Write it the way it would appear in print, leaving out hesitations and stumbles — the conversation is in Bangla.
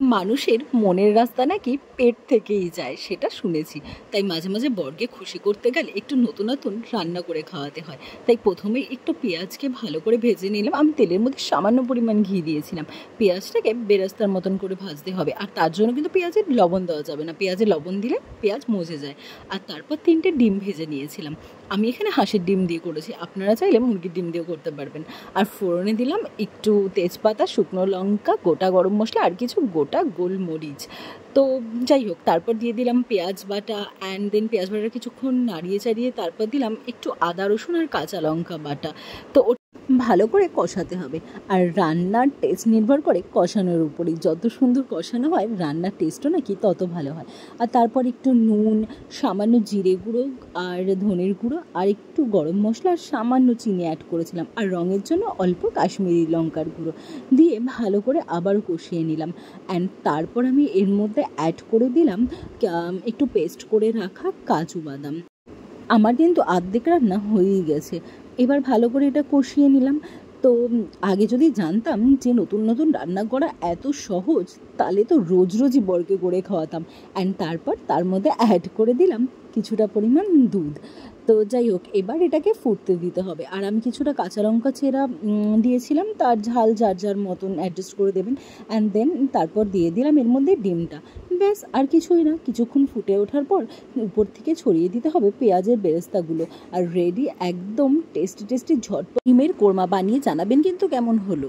মানুষের মনের রাস্তা নাকি পেট থেকেই যায়, সেটা শুনেছি। তাই মাঝে মাঝে বরকে খুশি করতে গেলে একটু নতুন নতুন রান্না করে খাওয়াতে হয়। তাই প্রথমে একটু পেঁয়াজকে ভালো করে ভেজে নিলাম। আমি তেলের মধ্যে সামান্য পরিমাণ ঘি দিয়েছিলাম। পেঁয়াজটাকে বেরেস্তার মতন করে ভাজতে হবে, আর তার জন্য কিন্তু পেঁয়াজের লবণ দেওয়া যাবে না। পেঁয়াজে লবণ দিলে পেঁয়াজ মজে যায়। আর তারপর 3টে ডিম ভেজে নিয়েছিলাম। আমি এখানে হাঁসের ডিম দিয়ে করেছি, আপনারা চাইলে মুরগির ডিম দিয়েও করতে পারবেন। আর ফোড়নে দিলাম একটু তেজপাতা, শুকনো লঙ্কা, গোটা গরম মশলা আর কিছু গোটা গোলমরিচ। তো যাই হোক, তারপর দিয়ে দিলাম পেঁয়াজ বাটা, অ্যান্ড দেন পেঁয়াজ বাটাটা কিছুক্ষণ নাড়িয়ে চাড়িয়ে তারপর দিলাম একটু আদা রসুন আর কাঁচা লঙ্কা বাটা। তো ভালো করে কষাতে হবে। আর রান্নার টেস্ট নির্ভর করে কষানোর উপরেই। যত সুন্দর কষানো হয় রান্নার টেস্টও নাকি তত ভালো হয়। আর তারপর একটু নুন, সামান্য জিরে গুঁড়ো আর ধনের গুঁড়ো আর একটু গরম মশলা আর সামান্য চিনি অ্যাড করেছিলাম। আর রঙের জন্য অল্প কাশ্মীরি লঙ্কার গুঁড়ো দিয়ে ভালো করে আবার কষিয়ে নিলাম। অ্যান্ড তারপর আমি এর মধ্যে অ্যাড করে দিলাম একটু পেস্ট করে রাখা কাজু বাদাম। আমার কিন্তু আর্ধেক রান্না হয়েই গেছে। এবার ভালো করে এটা কষিয়ে নিলাম। তো আগে যদি জানতাম যে নতুন নতুন রান্না করা এত সহজ, তাহলে তো রোজ রোজই বরকে করে খাওয়াতাম। অ্যান্ড তারপর তার মধ্যে অ্যাড করে দিলাম কিছুটা পরিমাণ দুধ। তো যাই হোক, এবার এটাকে ফুটতে দিতে হবে। আর আমি কিছুটা কাঁচা লঙ্কা চেরা দিয়েছিলাম, তার ঝাল যার যার মতন অ্যাডজাস্ট করে দেবেন। অ্যান্ড দেন তারপর দিয়ে দিলাম এর মধ্যে ডিমটা। ব্যাস, আর কিছুই না। কিছুক্ষণ ফুটে ওঠার পর উপর থেকে ছড়িয়ে দিতে হবে পেঁয়াজের বেরেস্তাগুলো। আর রেডি একদম টেস্টি টেস্টি ঝটপট ডিমের কোরমা। বানিয়ে জানাবেন কিন্তু কেমন হলো।